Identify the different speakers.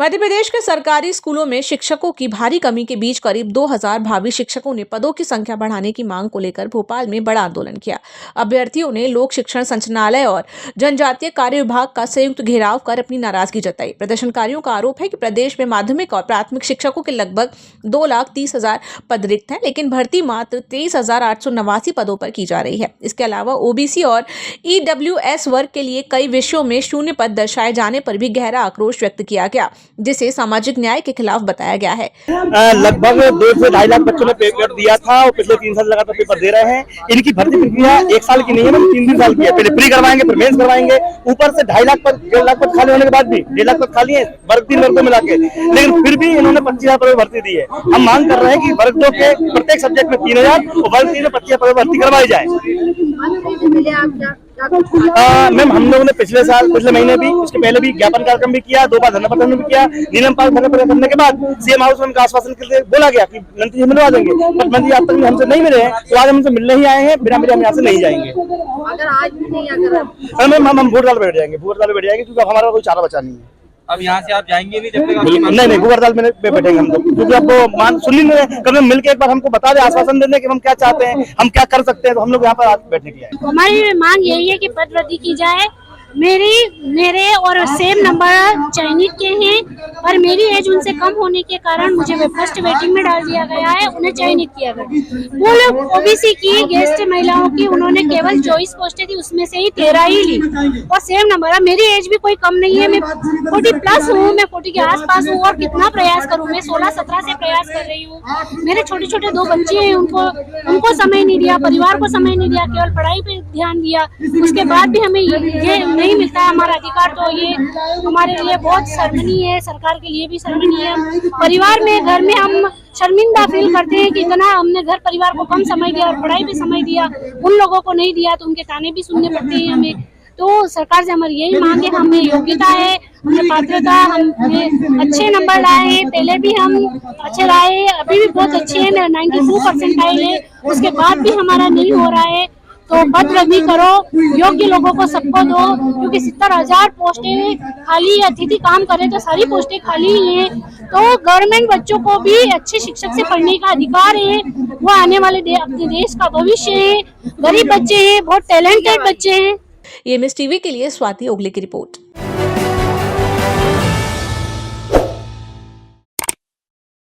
Speaker 1: मध्य प्रदेश के सरकारी स्कूलों में शिक्षकों की भारी कमी के बीच करीब 2000 भावी शिक्षकों ने पदों की संख्या बढ़ाने की मांग को लेकर भोपाल में बड़ा आंदोलन किया। अभ्यर्थियों ने लोक शिक्षण संचालनालय और जनजातीय कार्य विभाग का संयुक्त घेराव कर अपनी नाराजगी जताई। प्रदर्शनकारियों का आरोप है कि प्रदेश में माध्यमिक और प्राथमिक शिक्षकों के लगभग 2,30,000 पद रिक्त हैं, लेकिन भर्ती मात्र 23,889 पदों पर की जा रही है। इसके अलावा ओबीसी और ईडब्ल्यूएस वर्ग के लिए कई विषयों में शून्य पद दर्शाए जाने पर भी गहरा आक्रोश व्यक्त किया गया, जिसे सामाजिक न्याय के खिलाफ बताया गया है।
Speaker 2: लगभग 2 से 2.5 लाख बच्चों ने पेपर दिया था और पिछले 3 साल लगातार पेपर दे रहे हैं। इनकी भर्ती प्रक्रिया 1 साल की नहीं है, 3 साल की है। पहले प्री करवाएंगे, फिर मेंस करवाएंगे। ऊपर से 2.5 लाख पद, 1.5 लाख पद खाली होने के बाद भी 1.5 लाख पद खाली है वर्ग 3 वर्ग को मिला के, लेकिन फिर भी इन्होंने 25,000 पद भर्ती दी है। हम मांग कर रहे हैं कि वर्ग 2 के प्रत्येक सब्जेक्ट में 3,000 और वर्ग 3 में 25,000 पद भर्ती करवाई जाए। मैम, हम लोगों ने पिछले महीने भी, उसके पहले भी ज्ञापन कार्यक्रम भी किया, 2 बार धरना प्रदर्शन भी किया। नियम पास करने के बाद सीएम हाउस में उनका आश्वासन के लिए बोला गया कि मंत्री जी मिलवा देंगे, पर मंत्री आज तक हमसे नहीं मिले हैं, तो आज हमसे मिलने ही आए हैं। बिना मिले हम यहाँ से नहीं जाएंगे।
Speaker 3: अगर आज भी नहीं अगर
Speaker 2: मैम, हम वोट डाल बैठ जाएंगे, क्योंकि हमारा कोई चारा बचा नहीं है।
Speaker 4: अब यहाँ से आप जाएंगे नहीं जब तक
Speaker 2: नहीं, गुवरदाल में बैठेंगे हम लोग, क्योंकि आपको सुन ही नहीं, कभी मिलकर एक बार हमको बता दे, आश्वासन दे दें कि हम क्या चाहते हैं, हम क्या कर सकते हैं, तो हम लोग यहाँ पर बैठने के लिए आए।
Speaker 5: हमारी मांग यही है कि पद वृद्धि की जाए। मेरे और सेम नंबर चयनित के हैं, पर मेरी एज उनसे कम होने के कारण मुझे फर्स्ट वेटिंग में डाल दिया गया है, उन्हें चयनित किया गया। वो लोग ओबीसी की गेस्ट महिलाओं की उन्होंने केवल 24 पोस्टें थी, उसमें से ही 13 ही ली और सेम नंबर है। मेरी एज भी कोई कम नहीं है, मैं 40 प्लस हूँ, मैं 40 के आसपास हूँ और कितना प्रयास करूँ। मैं 16-17 से प्रयास कर रही हूँ। मेरे छोटे छोटे 2 बच्चे हैं, उनको समय नहीं दिया, परिवार को समय नहीं दिया, केवल पढ़ाई पे ध्यान दिया। उसके बाद भी हमें ये नहीं मिलता है हमारा अधिकार, तो ये हमारे लिए बहुत शर्मनीय है, सरकार के लिए भी शर्मनीय है। परिवार में, घर में हम शर्मिंदा फील करते हैं कि इतना हमने घर परिवार को कम समय दिया और पढ़ाई पे समय दिया, उन लोगों को नहीं दिया, तो उनके ताने भी सुनने पड़ते हैं हमें। तो सरकार से हमारी यही मांग है, हमें योग्यता है, हमें पात्रता, हम अच्छे नंबर लाए हैं, पहले भी हम अच्छे लाए, अभी भी बहुत अच्छे हैं, 92% आए हैं, उसके बाद भी हमारा नहीं हो रहा है। तो पद वृद्धि करो, योग्य लोगों को सबको दो, क्योंकि 70,000 पोस्टें खाली, अतिथि काम करे तो सारी पोस्टें खाली ही हैं। तो गवर्नमेंट बच्चों को भी अच्छे शिक्षक से पढ़ने का अधिकार है, वो आने वाले अपने देश का भविष्य है। गरीब बच्चे हैं, बहुत टैलेंटेड बच्चे हैं।
Speaker 1: EMS टीवी के लिए स्वाति ओगले की रिपोर्ट।